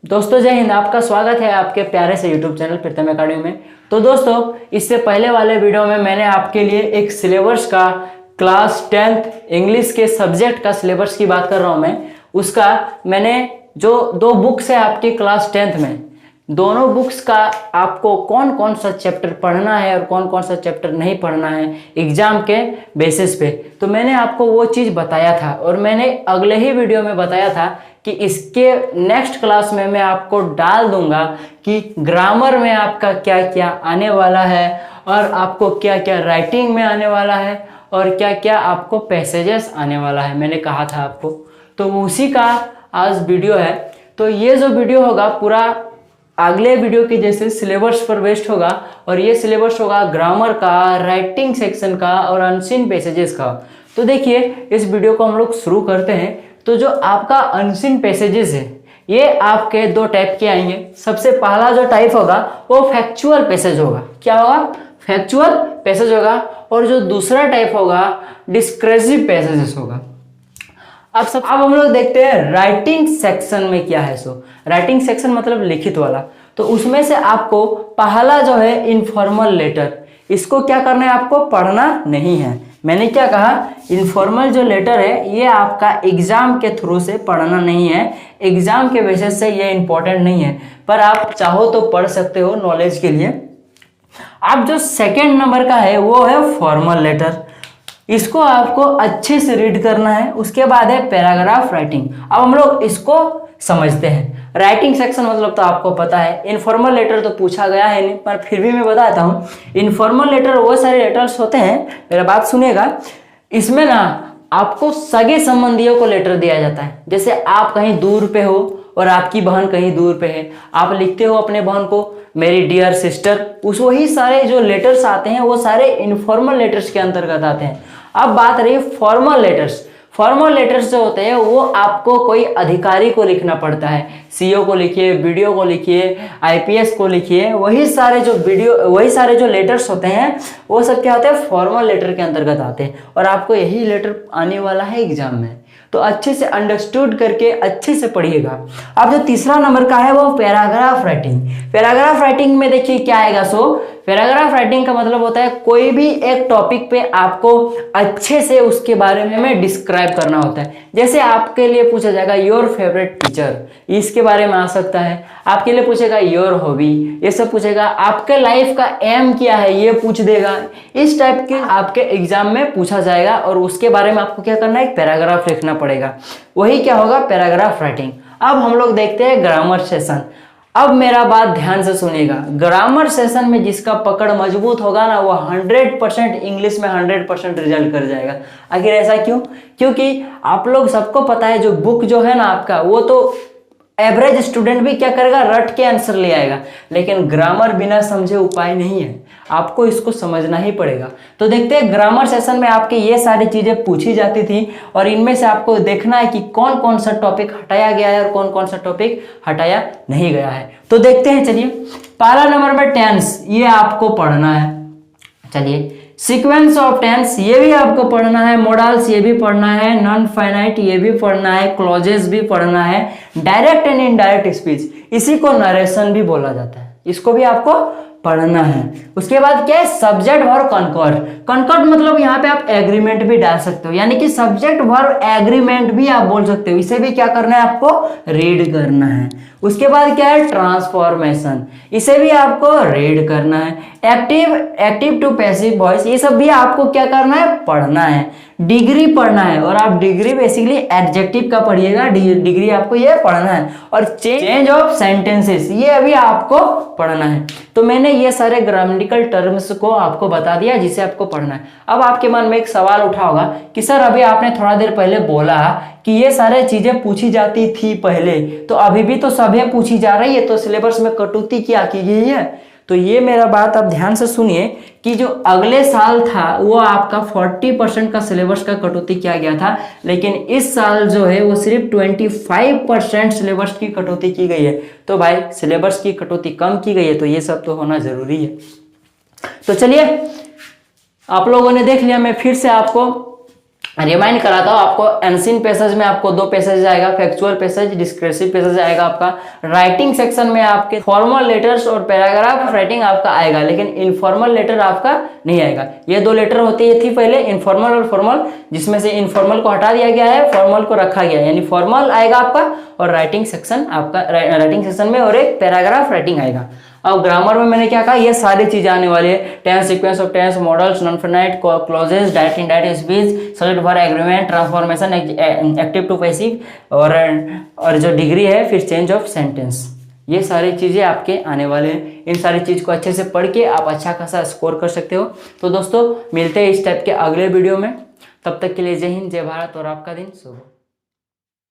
दोस्तों जय हिंद। आपका स्वागत है आपके प्यारे से यूट्यूब चैनल प्रीतम अकेडमी में। तो दोस्तों इससे पहले वाले वीडियो में मैंने आपके लिए एक सिलेबस का क्लास 10th इंग्लिश के सब्जेक्ट का सिलेबस की बात कर रहा हूँ मैं। उसका मैंने जो दो बुक्स है आपकी क्लास 10th में, दोनों बुक्स का आपको कौन कौन सा चैप्टर पढ़ना है और कौन कौन सा चैप्टर नहीं पढ़ना है एग्जाम के बेसिस पे, तो मैंने आपको वो चीज़ बताया था। और मैंने अगले ही वीडियो में बताया था कि इसके नेक्स्ट क्लास में मैं आपको डाल दूंगा कि ग्रामर में आपका क्या क्या आने वाला है और आपको क्या क्या राइटिंग में आने वाला है और क्या क्या आपको पैसेजेस आने वाला है, मैंने कहा था आपको। तो उसी का आज वीडियो है। तो ये जो वीडियो होगा पूरा अगले वीडियो की जैसे सिलेबस पर बेस्ड होगा और ये सिलेबस होगा ग्रामर का, राइटिंग सेक्शन का और अनसीन पैसेजेस का। तो देखिए इस वीडियो को हम लोग शुरू करते हैं। तो जो आपका अनसीन पैसेजेस है ये आपके दो टाइप के आएंगे। सबसे पहला जो टाइप होगा वो फैक्चुअल पैसेज होगा। क्या होगा? फैक्चुअल पैसेज होगा। और जो दूसरा टाइप होगा डिस्क्रिप्टिव पैसेजेस होगा। अब हम लोग देखते हैं राइटिंग सेक्शन में क्या है। राइटिंग सेक्शन मतलब लिखित वाला। तो उसमें से आपको पहला जो है इनफॉर्मल लेटर, इसको क्या करना है? आपको पढ़ना नहीं है। मैंने क्या कहा? इनफॉर्मल जो लेटर है ये आपका एग्जाम के थ्रू से पढ़ना नहीं है। एग्जाम के बेसिस से ये इंपॉर्टेंट नहीं है, पर आप चाहो तो पढ़ सकते हो नॉलेज के लिए। अब जो सेकेंड नंबर का है वो है फॉर्मल लेटर। इसको आपको अच्छे से रीड करना है। उसके बाद है पैराग्राफ राइटिंग। अब हम लोग इसको समझते हैं। राइटिंग सेक्शन मतलब तो आपको पता है। इनफॉर्मल लेटर तो पूछा गया है नहीं, पर फिर भी मैं बताता हूँ। इनफॉर्मल लेटर वो सारे लेटर्स होते हैं, मेरा बात सुनिएगा। इसमें ना आपको सगे संबंधियों को लेटर दिया जाता है। जैसे आप कहीं दूर पे हो और आपकी बहन कहीं दूर पे है, आप लिखते हो अपने बहन को मेरी डियर सिस्टर। उस वही सारे जो लेटर्स आते हैं वो सारे इनफॉर्मल लेटर्स के अंतर्गत आते हैं। अब बात रही फॉर्मल लेटर्स। फॉर्मल लेटर्स जो होते हैं वो आपको कोई अधिकारी को लिखना पड़ता है। सीईओ को लिखिए, बीडीओ को लिखिए, आईपीएस को लिखिए। वही सारे जो लेटर्स होते हैं वो सब क्या होते हैं? फॉर्मल लेटर के अंतर्गत आते हैं। और आपको यही लेटर आने वाला है एग्जाम में, तो अच्छे से अंडरस्टूड करके अच्छे से पढ़िएगा। अब जो तीसरा नंबर का है वो पैराग्राफ राइटिंग। पैराग्राफ राइटिंग में देखिए क्या आएगा। पैराग्राफ राइटिंग का मतलब होता है कोई भी एक टॉपिक पे आपको अच्छे से उसके बारे में डिस्क्राइब करना होता है। जैसे आपके लिए पूछा जाएगा योर फेवरेट टीचर, इसके बारे में आ सकता है। आपके लिए पूछेगा योर हॉबी, ये सब पूछेगा। आपके लाइफ का एम क्या है ये पूछ देगा। इस टाइप के आपके एग्जाम में पूछा जाएगा और उसके बारे में आपको क्या करना है? एक पैराग्राफ लिखना पड़ेगा। वही क्या होगा? Paragraph writing. अब हम लोग देखते हैं ग्रामर सेशन। अब मेरा बात ध्यान से सुनिएगा। ग्रामर सेशन में जिसका पकड़ मजबूत होगा ना वो 100% इंग्लिश में 100% रिजल्ट कर जाएगा। आखिर ऐसा क्यों? क्योंकि आप लोग सबको पता है जो बुक जो है ना आपका, वो तो एवरेज स्टूडेंट भी क्या करेगा? रट के आंसर ले आएगा। लेकिन ग्रामर बिना समझे उपाय नहीं है, आपको इसको समझना ही पड़ेगा। तो देखते हैं ग्रामर सेशन में आपके ये सारी चीजें पूछी जाती थी और इनमें से आपको देखना है कि कौन कौन सा टॉपिक हटाया गया है और कौन कौन सा टॉपिक हटाया नहीं गया है। तो देखते हैं, चलिए। पहला नंबर में टेंस, ये आपको पढ़ना है। चलिए, सीक्वेंस ऑफ टेंस ये भी आपको पढ़ना है। मॉडल्स ये भी पढ़ना है। नॉन फाइनाइट ये भी पढ़ना है। क्लॉजेस भी पढ़ना है। डायरेक्ट एंड इनडायरेक्ट स्पीच, इसी को नरेशन भी बोला जाता है, इसको भी आपको पढ़ना है। उसके बाद क्या है? Subject verb Concord. कॉन्कॉर्ड मतलब यहाँ पे आप एग्रीमेंट भी डाल सकते हो, यानी कि सब्जेक्ट वर्ब एग्रीमेंट भी आप बोल सकते हो। इसे भी क्या करना है? आपको रीड करना है। उसके बाद क्या है? ट्रांसफॉर्मेशन, इसे भी आपको रीड करना है। एक्टिव टू पैसिव वॉइस, ये सब भी आपको क्या करना है? पढ़ना है। डिग्री पढ़ना है, और आप डिग्री बेसिकली एडजेक्टिव का पढ़िएगा। डिग्री आपको ये पढ़ना है। और चेंज ऑफ सेंटेंसेस ये अभी आपको पढ़ना है। तो मैंने ये सारे ग्रामेटिकल टर्म्स को आपको बता दिया जिसे आपको पढ़ना है। अब आपके मन में एक सवाल उठा होगा कि सर अभी आपने थोड़ा देर पहले बोला कि ये सारे चीजें पूछी जाती थी पहले, तो अभी भी तो सभी पूछी जा रही है, तो सिलेबस में कटौती क्या की गई है? तो ये मेरा बात आप ध्यान से सुनिए कि जो अगले साल था वो आपका 40% का सिलेबस का कटौती किया गया था, लेकिन इस साल जो है वो सिर्फ 25% सिलेबस की कटौती की गई है। तो भाई सिलेबस की कटौती कम की गई है तो ये सब तो होना जरूरी है। तो चलिए, आप लोगों ने देख लिया, मैं फिर से आपको रिमाइंड कराता हूँ आपको, एंसिन पैसेज में आपको 2 पैसेज आएगा, फैक्चुअल पैसेज, डिस्कर्सिव पैसेज आएगा आपका। राइटिंग सेक्शन में आपके फॉर्मल लेटर्स और पैराग्राफ राइटिंग आपका आएगा, लेकिन इनफॉर्मल लेटर आपका नहीं आएगा। ये 2 लेटर होती थी पहले, इनफॉर्मल और फॉर्मल, जिसमें से इनफॉर्मल को हटा दिया गया है, फॉर्मल को रखा गया है। यानी फॉर्मल आएगा आपका और राइटिंग सेक्शन आपका, राइटिंग सेक्शन में और एक पैराग्राफ राइटिंग आएगा। अब ग्रामर में मैंने क्या कहा, ये सारी चीजें आने वाली है। Tense, sequence of tense, modals, non finite clauses, direct indirect speech, subject verb agreement, transformation, active to passive, और जो डिग्री है, फिर चेंज ऑफ सेंटेंस, ये सारी चीजें आपके आने वाले हैं। इन सारी चीज को अच्छे से पढ़ के आप अच्छा खासा स्कोर कर सकते हो। तो दोस्तों मिलते हैं इस टाइप के अगले वीडियो में, तब तक के लिए जय हिंद, जय भारत और आपका दिन शुभ हो।